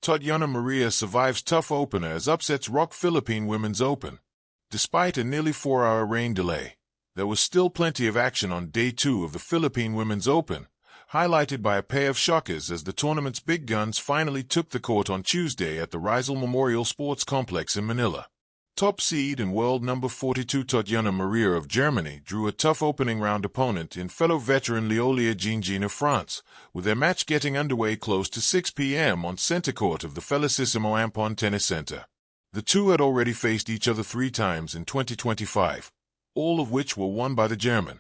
Tatjana Maria survives tough opener as upsets rock Philippine Women's Open. Despite a nearly 4-hour rain delay, there was still plenty of action on Day 2 of the Philippine Women's Open, highlighted by a pair of shockers as the tournament's big guns finally took the court on Tuesday at the Rizal Memorial Sports Complex in Manila. Top seed and world number 42 Tatjana Maria of Germany drew a tough opening round opponent in fellow veteran Leolia Jean of France, with their match getting underway close to 6 p.m. on center court of the Felicissimo Ampon Tennis Center. The two had already faced each other 3 times in 2025, all of which were won by the German.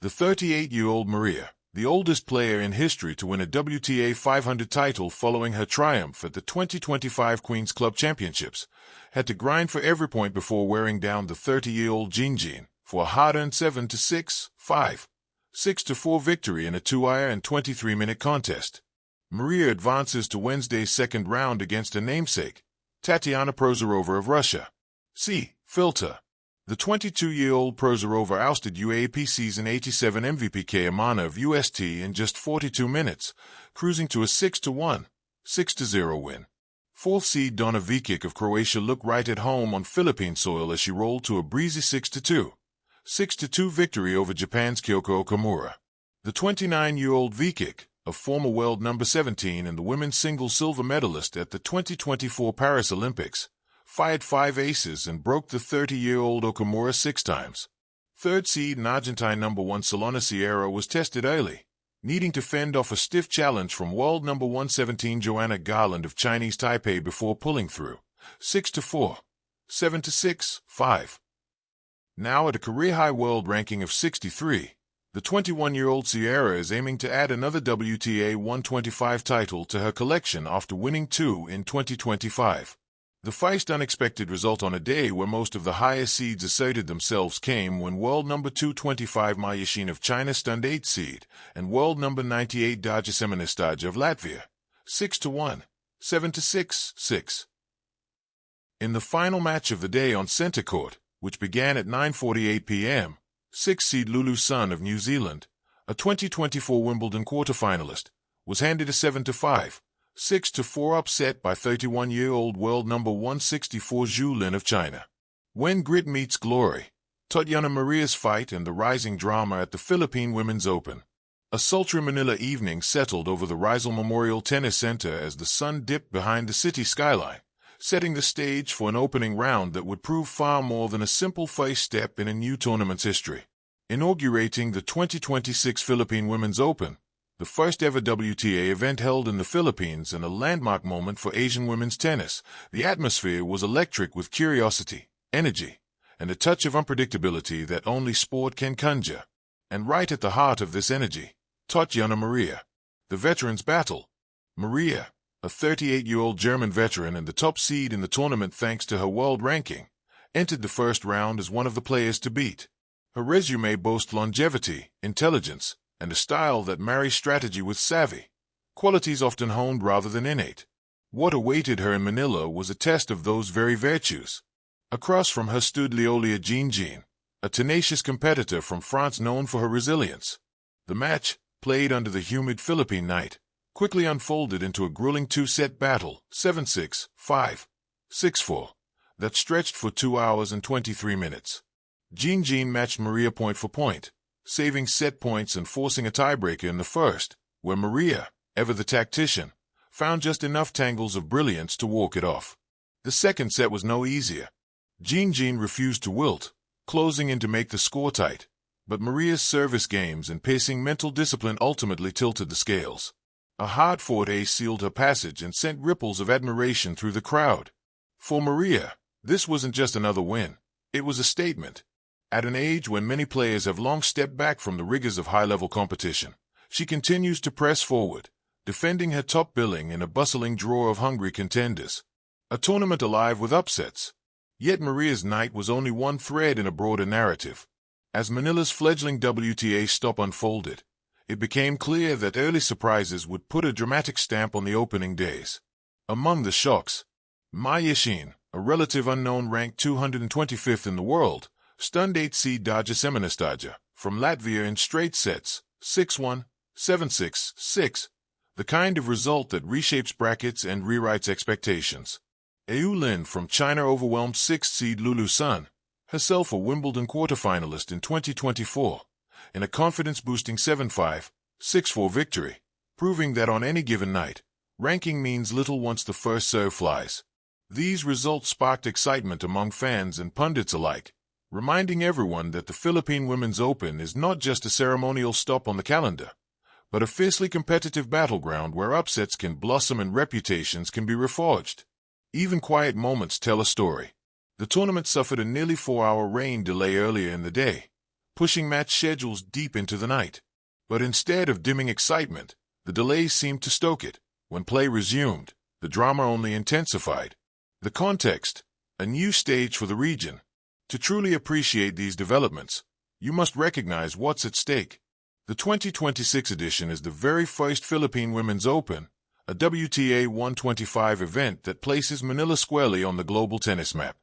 The 38-year-old Maria, the oldest player in history to win a WTA 500 title following her triumph at the 2025 Queen's Club Championships, had to grind for every point before wearing down the 30-year-old Jean for a hard-earned 7-6, 5, 6-4 victory in a 2-hour and 23-minute contest. Maria advances to Wednesday's second round against her namesake, Tatjana Prozorova of Russia. See filter. The 22-year-old Prozorova ousted UAAP season 87 MVP Amana of UST in just 42 minutes, cruising to a 6-1, 6-0 win. 4th seed Donna Vekic of Croatia looked right at home on Philippine soil as she rolled to a breezy 6-2, 6-2 victory over Japan's Kyoko Okamura. The 29-year-old Vekic, a former world number 17 and the women's singles silver medalist at the 2024 Paris Olympics, fired 5 aces and broke the 30-year-old Okamura 6 times. 3rd seed and Argentine number 1 Solana Sierra was tested early, needing to fend off a stiff challenge from world number 117 Joanna Garland of Chinese Taipei before pulling through, 6-4, 7-6, 5. Now at a career-high world ranking of 63, the 21-year-old Sierra is aiming to add another WTA 125 title to her collection after winning 2 in 2025. The feist unexpected result on a day where most of the higher seeds asserted themselves came when world number 225 Ma Yashin of China stunned 8th seed and world number 98 Daja Semenestaja of Latvia, 6-1, 7-6, 6. In the final match of the day on center court, which began at 9:48 p.m., 6th seed Lulu Sun of New Zealand, a 2024 Wimbledon quarterfinalist, was handed a 7-5, 6-4 upset by 31-year-old world number 164 Zhu Lin of China. When grit meets glory, Tatjana Maria's fight and the rising drama at the Philippine Women's Open. A sultry Manila evening settled over the Rizal Memorial Tennis Center as the sun dipped behind the city skyline, setting the stage for an opening round that would prove far more than a simple first step in a new tournament's history. Inaugurating the 2026 Philippine Women's Open, the first ever WTA event held in the Philippines and a landmark moment for Asian women's tennis, the atmosphere was electric with curiosity, energy, and a touch of unpredictability that only sport can conjure. And right at the heart of this energy, Tatjana Maria, the veterans' battle. Maria, a 38-year-old German veteran and the top seed in the tournament thanks to her world ranking, entered the first round as one of the players to beat. Her resume boasts longevity, intelligence, and a style that marries strategy with savvy, qualities often honed rather than innate. What awaited her in Manila was a test of those very virtues. Across from her stood Leolia Jean, a tenacious competitor from France known for her resilience. The match, played under the humid Philippine night, quickly unfolded into a grueling 2-set battle, 7-6, 5, 6-4, that stretched for 2 hours and 23 minutes. Jean matched Maria point for point, saving set points and forcing a tiebreaker in the first, where Maria, ever the tactician, found just enough tangles of brilliance to walk it off. The second set was no easier. Jean refused to wilt, closing in to make the score tight, but Maria's service games and pacing mental discipline ultimately tilted the scales. A hard-fought ace sealed her passage and sent ripples of admiration through the crowd. For Maria, this wasn't just another win, it was a statement. At an age when many players have long stepped back from the rigors of high-level competition, she continues to press forward, defending her top billing in a bustling drawer of hungry contenders. A tournament alive with upsets. Yet Maria's night was only one thread in a broader narrative. As Manila's fledgling WTA stop unfolded, it became clear that early surprises would put a dramatic stamp on the opening days. Among the shocks, Ma Yashin, a relative unknown ranked 225th in the world, stunned 8th seed Daja Semenestaja from Latvia in straight sets, 6-1, 7-6, 6, the kind of result that reshapes brackets and rewrites expectations. Yu Lin from China overwhelmed 6th seed Lulu Sun, herself a Wimbledon quarterfinalist in 2024, in a confidence-boosting 7-5, 6-4 victory, proving that on any given night, ranking means little once the first serve flies. These results sparked excitement among fans and pundits alike, reminding everyone that the Philippine Women's Open is not just a ceremonial stop on the calendar, but a fiercely competitive battleground where upsets can blossom and reputations can be reforged. Even quiet moments tell a story. The tournament suffered a nearly 4-hour rain delay earlier in the day, pushing match schedules deep into the night. But instead of dimming excitement, the delays seemed to stoke it. When play resumed, the drama only intensified. The context, a new stage for the region. To truly appreciate these developments, you must recognize what's at stake. The 2026 edition is the very first Philippine Women's Open, a WTA 125 event that places Manila squarely on the global tennis map.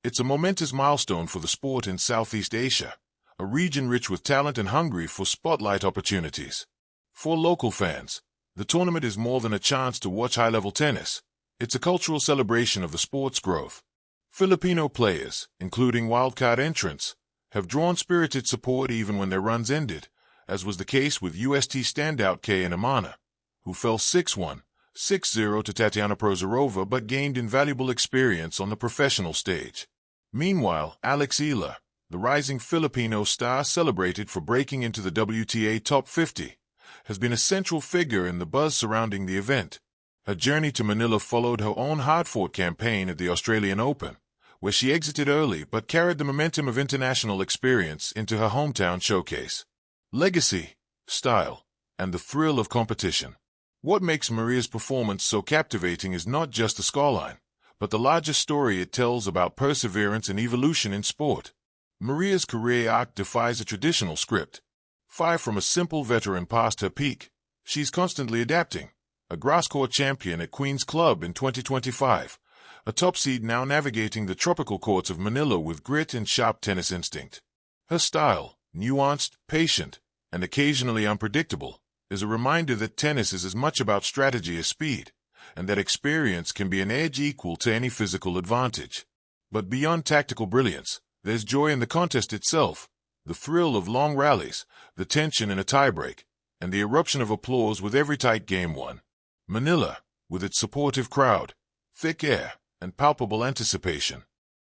It's a momentous milestone for the sport in Southeast Asia, a region rich with talent and hungry for spotlight opportunities. For local fans, the tournament is more than a chance to watch high-level tennis. It's a cultural celebration of the sport's growth. Filipino players, including wildcard entrants, have drawn spirited support even when their runs ended, as was the case with UST standout Kay Amana, who fell 6-1, 6-0 to Tatjana Prozorova but gained invaluable experience on the professional stage. Meanwhile, Alex Ila, the rising Filipino star celebrated for breaking into the WTA Top 50, has been a central figure in the buzz surrounding the event. Her journey to Manila followed her own hard-fought campaign at the Australian Open, where she exited early but carried the momentum of international experience into her hometown showcase. Legacy, style, and the thrill of competition. What makes Maria's performance so captivating is not just the scoreline, but the larger story it tells about perseverance and evolution in sport. Maria's career arc defies a traditional script. Far from a simple veteran past her peak, she's constantly adapting. A grass-court champion at Queen's Club in 2025, a top seed now navigating the tropical courts of Manila with grit and sharp tennis instinct. Her style, nuanced, patient, and occasionally unpredictable, is a reminder that tennis is as much about strategy as speed, and that experience can be an edge equal to any physical advantage. But beyond tactical brilliance, there's joy in the contest itself, the thrill of long rallies, the tension in a tiebreak, and the eruption of applause with every tight game won. Manila, with its supportive crowd, thick air, and palpable anticipation,